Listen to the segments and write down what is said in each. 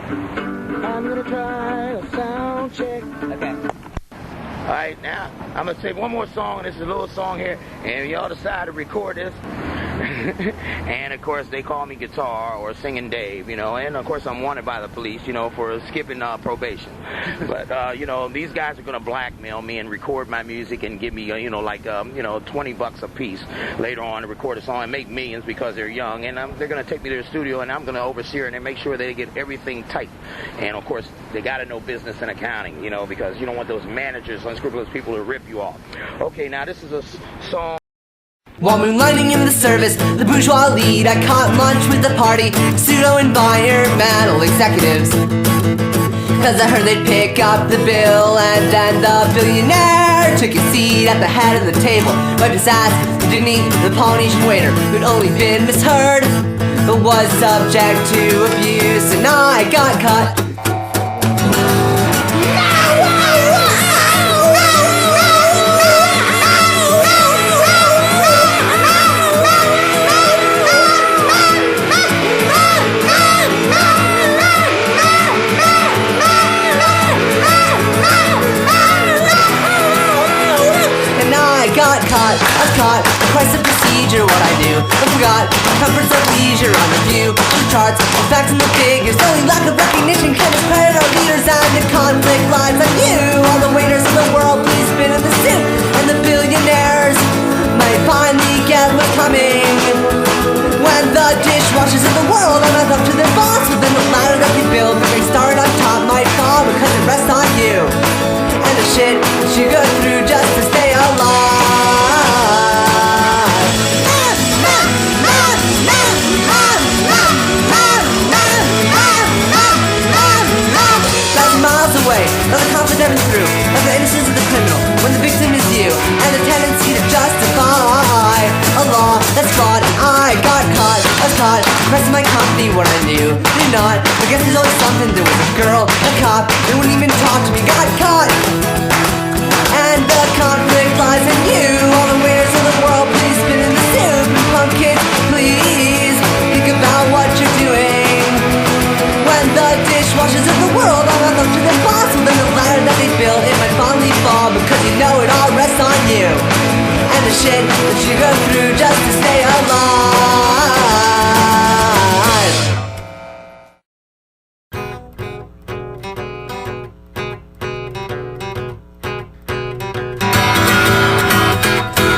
I'm gonna try a sound check. Okay. Alright, now, I'm gonna say one more song. This is a little song here, and y'all decide to record this. And of course, they call me Guitar or Singing Dave, you know, and of course, I'm wanted by the police, you know, for skipping probation. But, you know, these guys are gonna blackmail me and record my music and give me, you know, like, you know, $20 a piece later on to record a song and make millions because they're young. And they're gonna take me to the studio, and I'm gonna oversee it and make sure they get everything tight. And of course, they gotta know business and accounting, you know, because you don't want those managers, unscrupulous people to rip you off. Okay, now this is a song. While moonlighting in the service, the bourgeois lead, I caught lunch with the party, pseudo-environmental executives. Cause I heard they'd pick up the bill, and then the billionaire took his seat at the head of the table, wiped his ass, didn't eat the Polynesian waiter, who'd only been misheard, but was subject to abuse, and I got caught. I was caught, price of procedure, what I do. I forgot, comforts of leisure on review. The charts, the facts and the figures. The only lack of recognition can discredit our leaders, and the conflict lies on you. All the waiters in the world, please spin in the suit. And the billionaires might finally get what's coming. When the dishwashers of the world are not up to their boss, within the ladder that they build, the great start on top might fall because it rests on you. And the shit that you go through just to stay alive. Now the cops are driving through, like the innocence of the criminal, when the victim is you, and the tendency to justify a law that's flawed. I got caught, I was caught, pressing my company what I knew. Knew not, I guess there's always something. There was a girl, a cop, they wouldn't even talk to me. Got caught, and the conflict lies in you. All the waiters of the world, please spin in the soup. And pumpkins, please think about what you're doing. When the dishwashers of the world are not up to their boss, within the ladder that they built, it might finally fall, because you know it all rests on you. And the shit that you go through just to stay alive.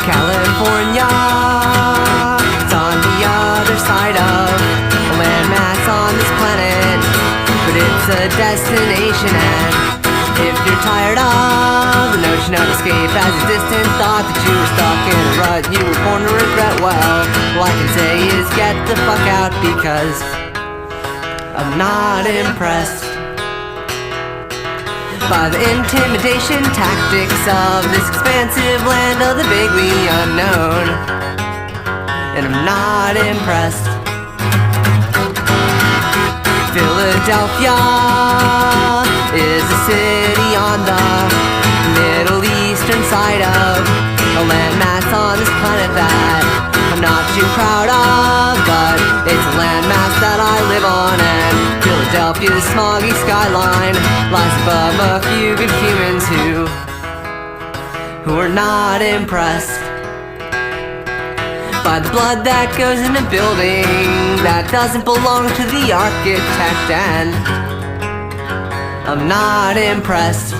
California, it's on the other side of a landmass on this planet, but it's a destination, and if you're tired of the notion of escape as a distant thought that you were stuck in a rut you were born to regret, well, all I can say is get the fuck out, because I'm not impressed by the intimidation tactics of this expansive land of the vaguely unknown, and I'm not impressed. Philadelphia is a city on the Middle Eastern side of a landmass on this planet that I'm not too proud of, but it's a landmass that I live on, and Philadelphia's smoggy skyline lies above a few good humans who are not impressed by the blood that goes in a building that doesn't belong to the architect, and I'm not impressed.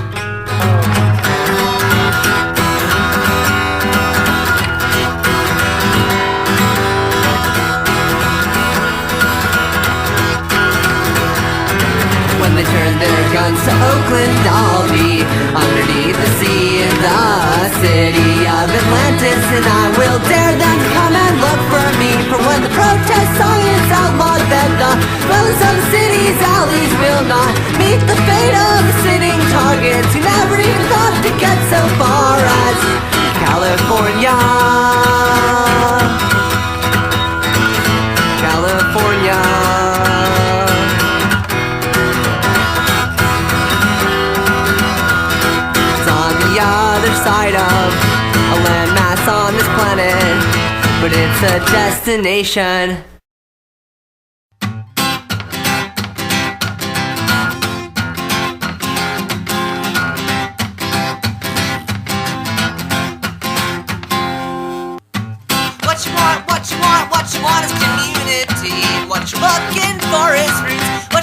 When they turn their guns to Oakland, I'll be underneath the sea in the city of Atlantis, and I will dare them to come and look for me. For when the protest science outlawed, then the roads of the city's alleys will not meet the fate of the sitting targets who never even thought to get so far as California. California. Side of a landmass on this planet, but it's a destination.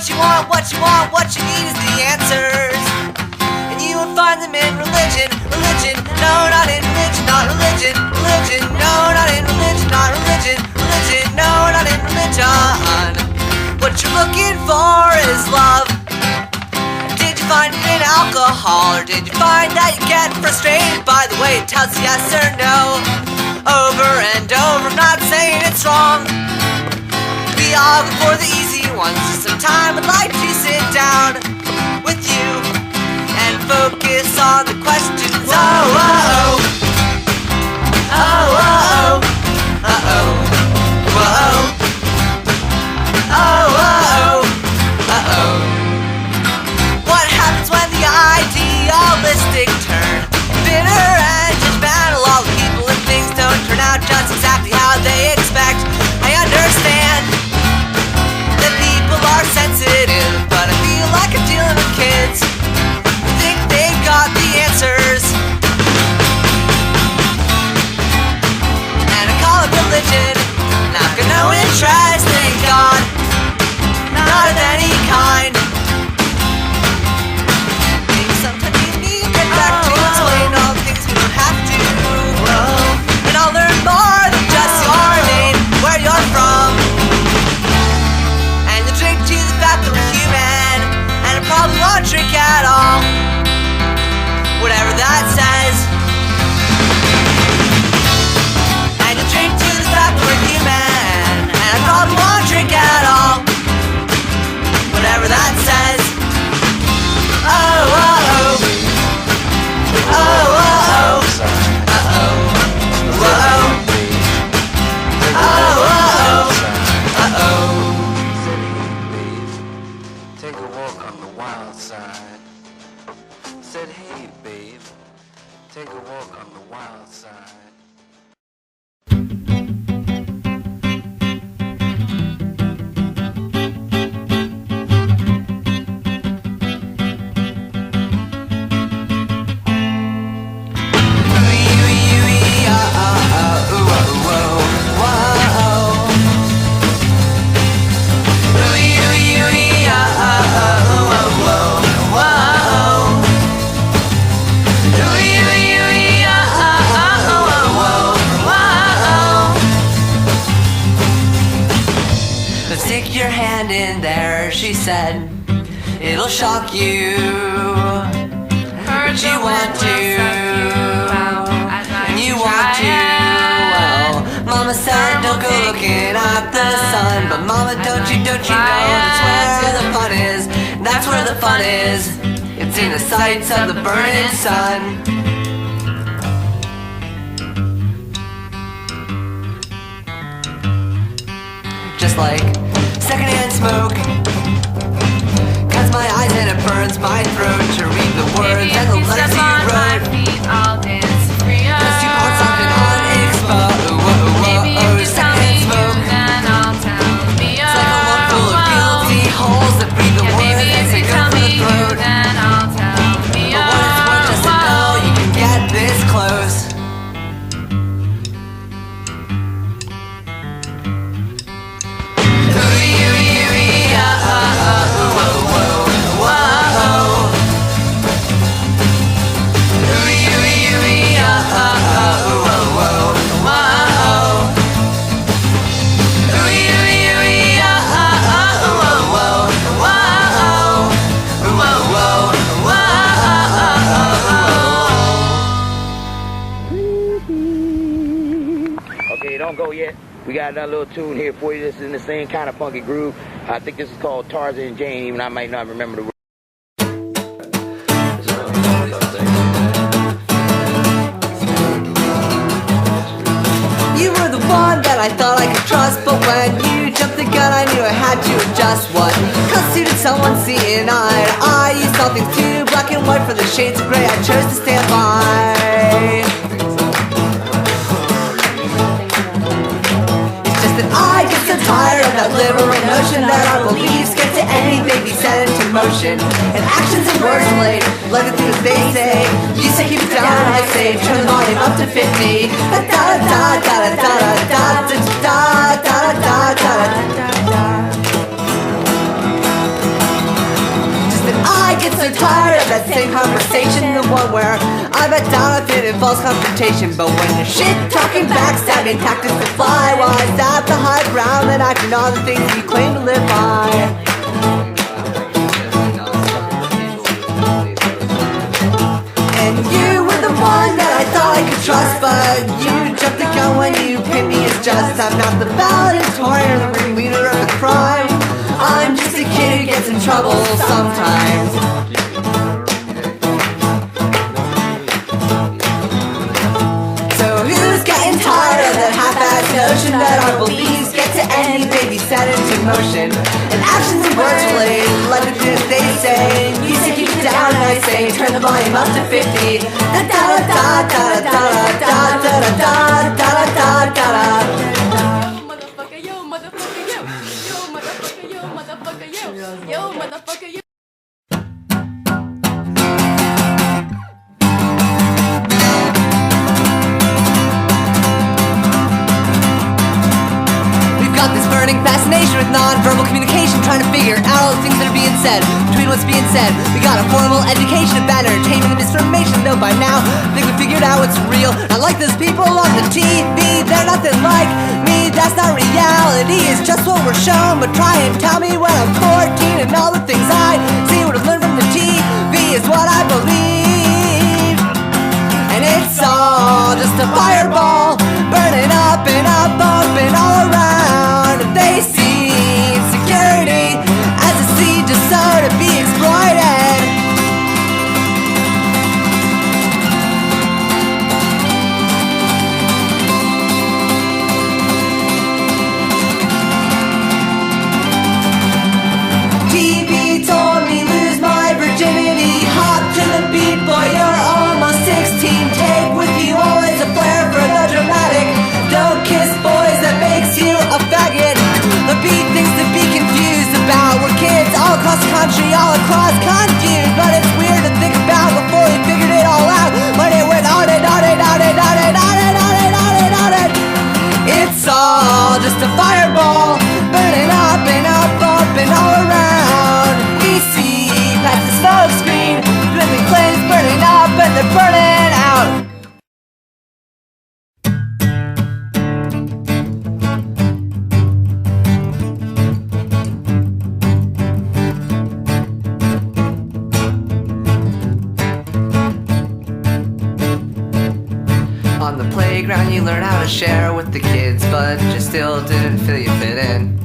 what you want, what you want, what you need is the answers. And you won't find them in religion, religion, no, not in religion, not religion, religion, no, not in religion, not religion, religion, no, not in religion. What you're looking for is love. Did you find it in alcohol, or did you find that you get frustrated by the way it tells you yes or no? Over and over, I'm not saying it's wrong. We all go for the easy ones. Just some time I'd like to sit down with you and focus on the questions. Oh, oh, oh, oh, oh, oh, oh, oh, oh, oh, oh. What happens when the idealistic turn bitter and judgmental? All the people and things don't turn out just exactly how they expect. I understand that people are sensitive, but I feel like I'm dealing with kids who think they've got the answers. And I call it religion, and I've got no interest in God, not of any kind. Maybe sometime you need to get back to explain all the things we don't have to. And I'll learn more than just your name, where you're from, and the drink to the fact that we're human. And I probably won't drink at all, whatever that says. And the drink to the fact that we're human, and I probably won't drink at all, whatever that says. Oh, oh, oh, oh, oh, oh, uh-oh, whoa, oh, oh, uh-oh. Take a walk on the wild side. Said, hey, babe, take a walk on the wild side. Stick your hand in there, she said. It'll shock you, but you want to, and you want to. Well, Mama said don't go looking at the sun, but Mama, don't you know that's where the fun is? That's where the fun is. It's in the sights of the burning sun. Just like secondhand smoke cuts my eyes and it burns my throat to read the words and the letters you wrote. There's two parts often unexposed. Secondhand smoke, it's like a lung full of guilty holes that breathe the words as they go through the throat. But what it's worth just to know you can get this close. Okay, don't go yet. We got another little tune here for you. This is in the same kind of funky groove. I think this is called Tarzan and Jane, even I might not remember the You were the one that I thought I could trust, but when you jumped the gun I knew I had to adjust what constituted someone seeing eye to eye. You saw things too black and white for the shades of gray. I chose to stand by. It's just that I get so tired of that liberal notion that our beliefs get to anything be set into motion, and actions and words relate like the things they say. You say keep it down, I say turn the volume up to 50. Da da da da da da da da da da da da da da. so tired of that same conversation, the one where I bet down if it involves confrontation. But when the shit talking, backstabbing tactics to fly, while I sat the high ground and acting all the things you claim to live by. And you were the one that I thought I could trust, but you jumped the gun when you pinned me as just. I'm not the valedictorian or the ringleader of the crime. I'm just a kid who gets in trouble sometimes. So who's getting tired of that half-assed notion that our beliefs get to any baby set into motion? And actions and words relate, like the things they say. You say keep it down and I say turn the volume up to 50. Da da da da da da da da da da da da da da. Yo, motherfucker, yo. We've got this burning fascination with non-verbal communication, trying to figure out all the things that are being said between what's being said. We got a formal education of bad entertainment and misinformation, though by now I think we figured out what's real. I like those people on the TV, they're nothing like me. That's not reality, it's just what we're shown. But try and tell me when I'm 14 and all the things I see, what I've learned from the TV is what I believe. And it's all just a fireball, burning up and up, bumping all around. And they see security as a seed just so to be exploited. Boy, you're almost 16. Take with you always a flair for the dramatic. Don't kiss boys, that makes you a faggot. The beat things to be confused about. We're kids all across the country, all across confused. But it's weird to think about before we figured it all out. But it went on it, on it, on it, on it, on it, on it, on it, on it. It's all just a fireball, burning up and up, bumping all around. We see past the smoke screen, flipping flames burning up and they're burning out. On the playground you learn how to share with the kids, but you still didn't feel you fit in.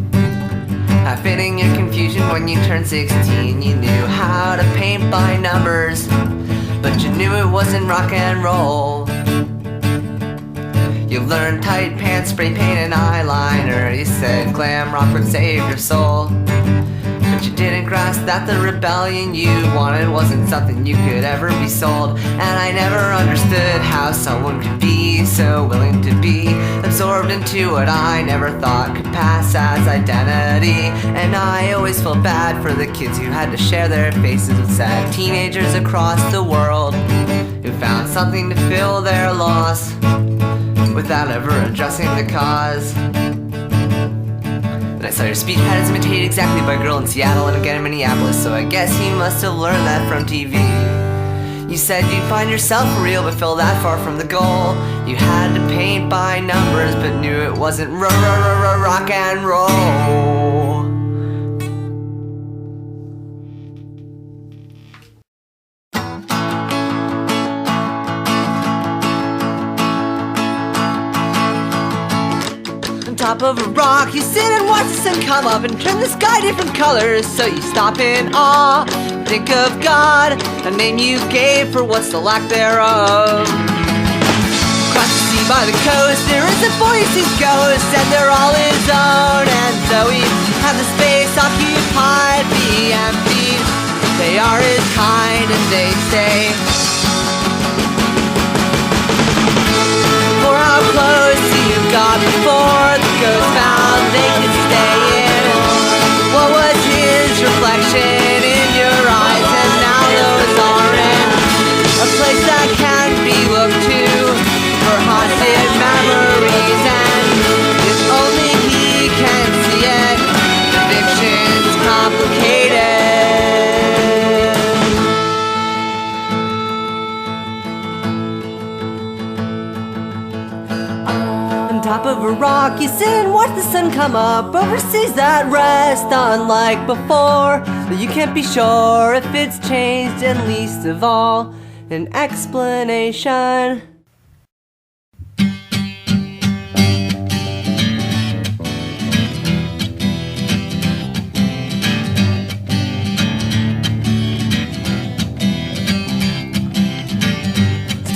Not fitting your confusion when you turned 16. You knew how to paint by numbers, but you knew it wasn't rock and roll. You learned tight pants, spray paint and eyeliner. You said glam rock would save your soul, but you didn't grasp that the rebellion you wanted wasn't something you could ever be sold. And I never understood how someone could be so willing to be absorbed into what I never thought could pass as identity. And I always felt bad for the kids who had to share their faces with sad teenagers across the world who found something to fill their loss without ever addressing the cause. And I saw your speech patterns imitated exactly by a girl in Seattle and again in Minneapolis, so I guess you must have learned that from TV. You said you'd find yourself real but fell that far from the goal. You had to paint by numbers but knew it wasn't rock and roll. Top of a rock, you sit and watch the sun come up and turn the sky different colors. So you stop in awe, think of God, a name you gave for what's the lack thereof. Across the sea by the coast, there is a voice who goes, and they're all his own. And though we have the space occupied, be empty, they are his kind, and they say, for how close you got before the ghost found they could stay in. What was his reflection in your eyes? And now those are in a place that can be looked to for haunted memories. And if only he can see it, the fiction's complicated. of a rock, you sit and watch the sun come up over seas that rest unlike before. But you can't be sure if it's changed, and least of all, an explanation.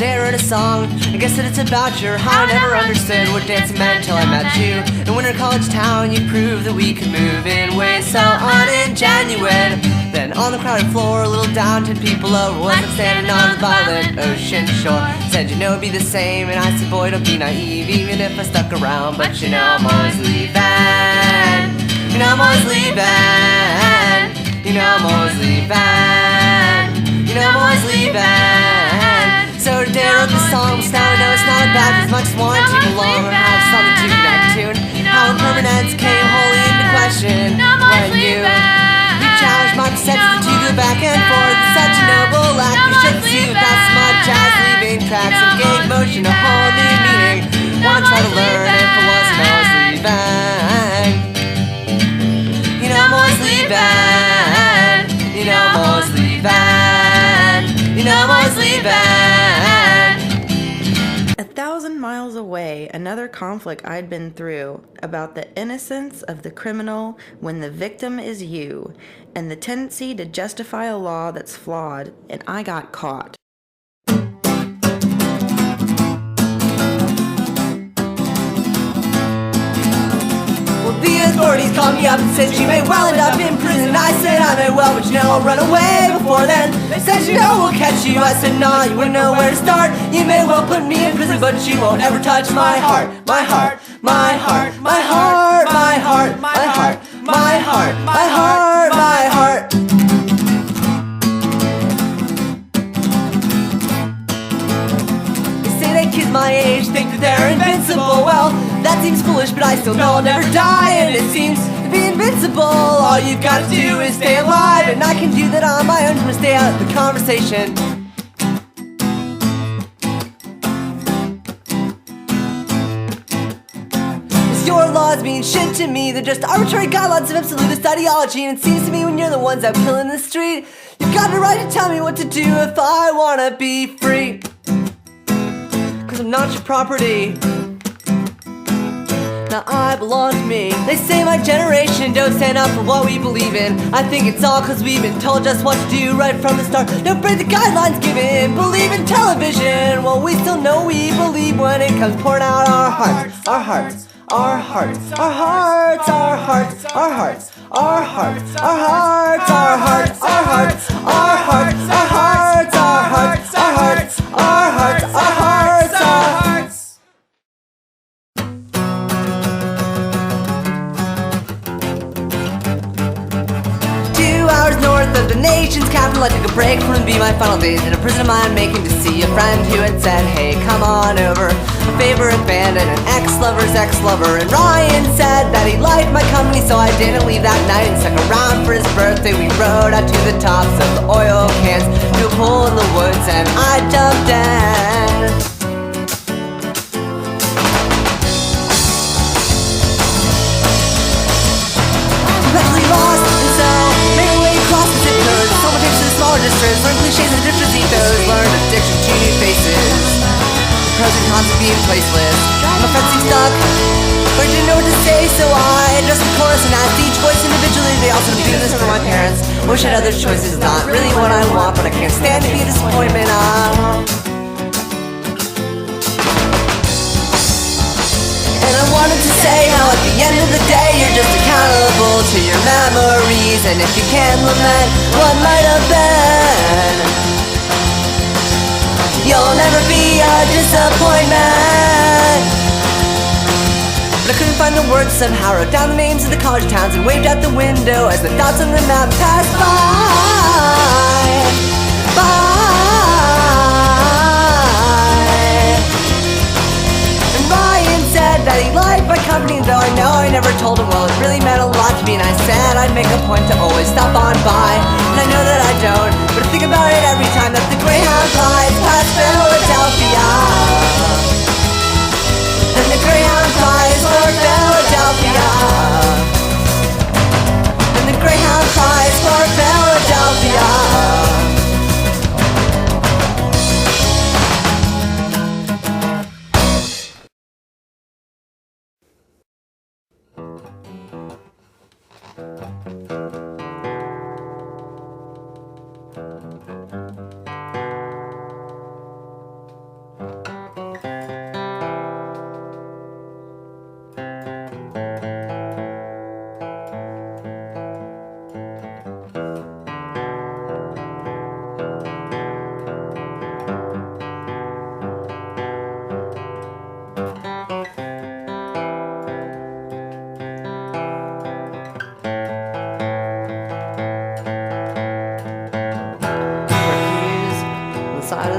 Stare at a song, I guess that it's about your how I never understood what dancing meant till I met you. In winter college town, you proved that we could move in ways so uningenuine. Then on the crowded floor, a little down, 10 people over, wasn't standing on the violent ocean shore. Said you know it'd be the same, and I said boy don't be naive, even if I stuck around. But you know I'm always leaving, you know I'm always leaving, you know I'm always leaving, you know I'm always leaving. So today I wrote this song, now I know it's not about as much as wanting to belong or have something to connect to. And how impermanence came wholly into question when you challenged my perception to go back and forth. Such a noble act, you shouldn't see that that's as much as leaving tracks and gave motion a whole new meaning. Wanna try to learn if it wasn't always leaving. You know I'm always leaving, you know I'm always leaving, you know I'm always leaving. 1,000 miles away, another conflict I'd been through about the innocence of the criminal when the victim is you, and the tendency to justify a law that's flawed, and I got caught. The authorities called me up and said you may well end up in prison. I said I may well, but you know I'll run away before then. They said you know we'll catch you. I said nah, you wouldn't know where to start. You may well put me in prison, but you won't ever touch my heart. My heart, my heart, my heart, my heart, my heart, my heart, my heart, my heart. They say that kids my age think that they're invincible. Well, that seems foolish, but I still know I'll never die. And it seems to be invincible. All you've got to do is stay alive, and I can do that on my own to stay out of the conversation. Your laws mean shit to me. They're just arbitrary guidelines of absolutist ideology. And it seems to me when you're the ones out killing the street, you've got the right to tell me what to do if I wanna be free. 'Cause I'm not your property. Now I belong to me. They say my generation don't stand up for what we believe in. I think it's all 'cause we've been told just what to do right from the start. Don't break the guidelines given. Believe in television. Well, we still know we believe when it comes pouring out our hearts. Our hearts. Our hearts. Our hearts. Our hearts. Our hearts. Our hearts. Our hearts. Our hearts. Our hearts. Our hearts. Our hearts. Our hearts. Our hearts. Our hearts. Our hearts. Our hearts. 2 hours north of the nation's capital, I took a break from to be my final days in a prison of mine, making to see a friend who had said, hey, come on over. A favorite band and an ex-lover's ex-lover. And Ryan said that he liked my company, so I didn't leave that night and stuck around for his birthday. We rode out to the tops of the oil cans to a pool in the woods, and I jumped in. Eventually lost, and so made my way across the zip codes. So much to the smaller districts, learned cliches and different ethos, learned addiction to new faces, the pros and cons of being placeless. My friends seemed stuck, but I didn't know what to say, so I addressed the chorus and asked each voice individually. They also do this for my parents. Wish I had other choices, not really what I want, but I can't stand to be a disappointment. And I wanted to say how at the end of the day you're just accountable to your memories, and if you can lament what might have been, you'll never be a disappointment. But I couldn't find the words, somehow wrote down the names of the college towns and waved out the window as the dots on the map passed by. And Ryan said that he liked my company, though I know I never told him. Well, it really meant a lot to me, and I said I'd make a point to always stop on by. And I know that I don't, but I think about it every time that the Greyhound flies past Philadelphia. And the Greyhound flies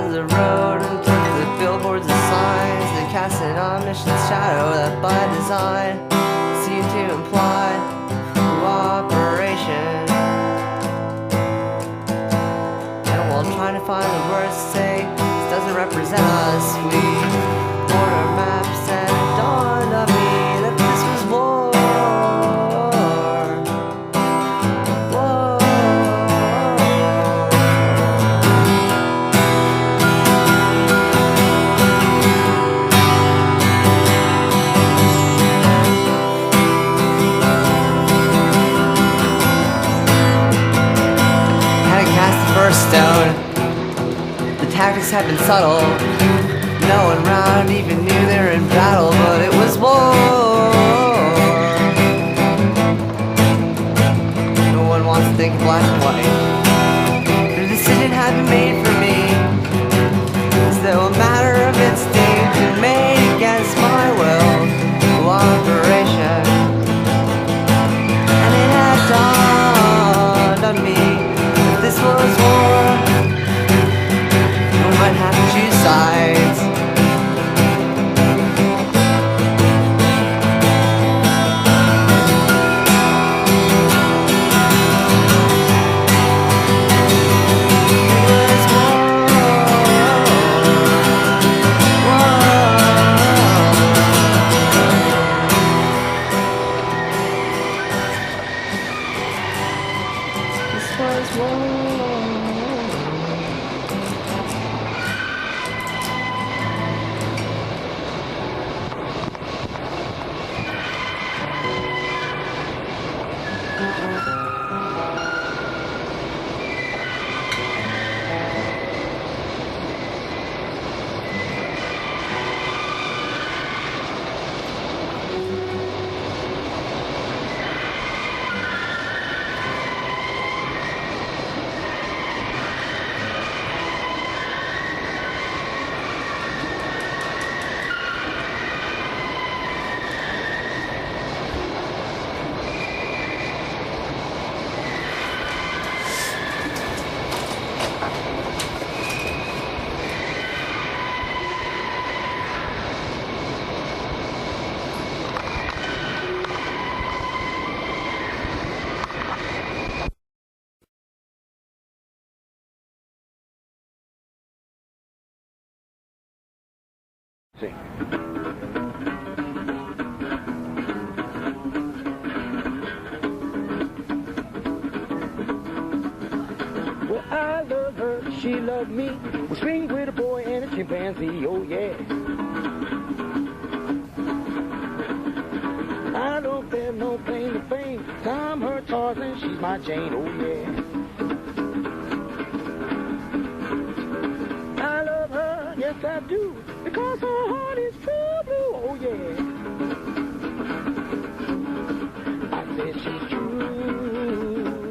of the road and took the billboards and signs that cast an omniscient shadow that by design seemed to imply cooperation. And while trying to find the words to say, this doesn't represent us, we border maps and it dawned on me that this was war. Stone. The tactics had been subtle. No one round even knew they were in battle, but it was war. No one wants to think black and white. The decision had been made for me, as though a matter of instinct and made against my will. Cooperation, and it had dawned on me. This was war. We might have to choose sides. This was war. See. Well, I love her, she loved me. We swing with a boy and a chimpanzee, oh yeah. I don't have no claim to fame. I'm her Tarzan, she's my Jane, oh yeah. I love her, yes I do, because her heart is true blue, oh yeah. I said she's true blue,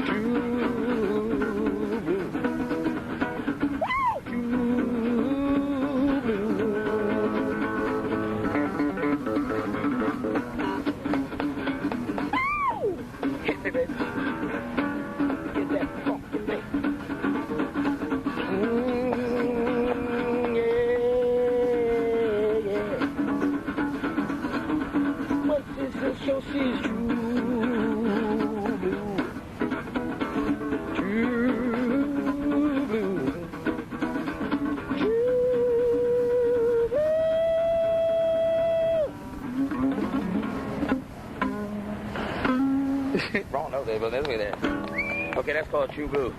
true blue, true blue. Hit me, baby. Get that funky thing. So she's true blue, true blue, true blue. Wrong note there, but let's look at that. Okay, that's called True Blue.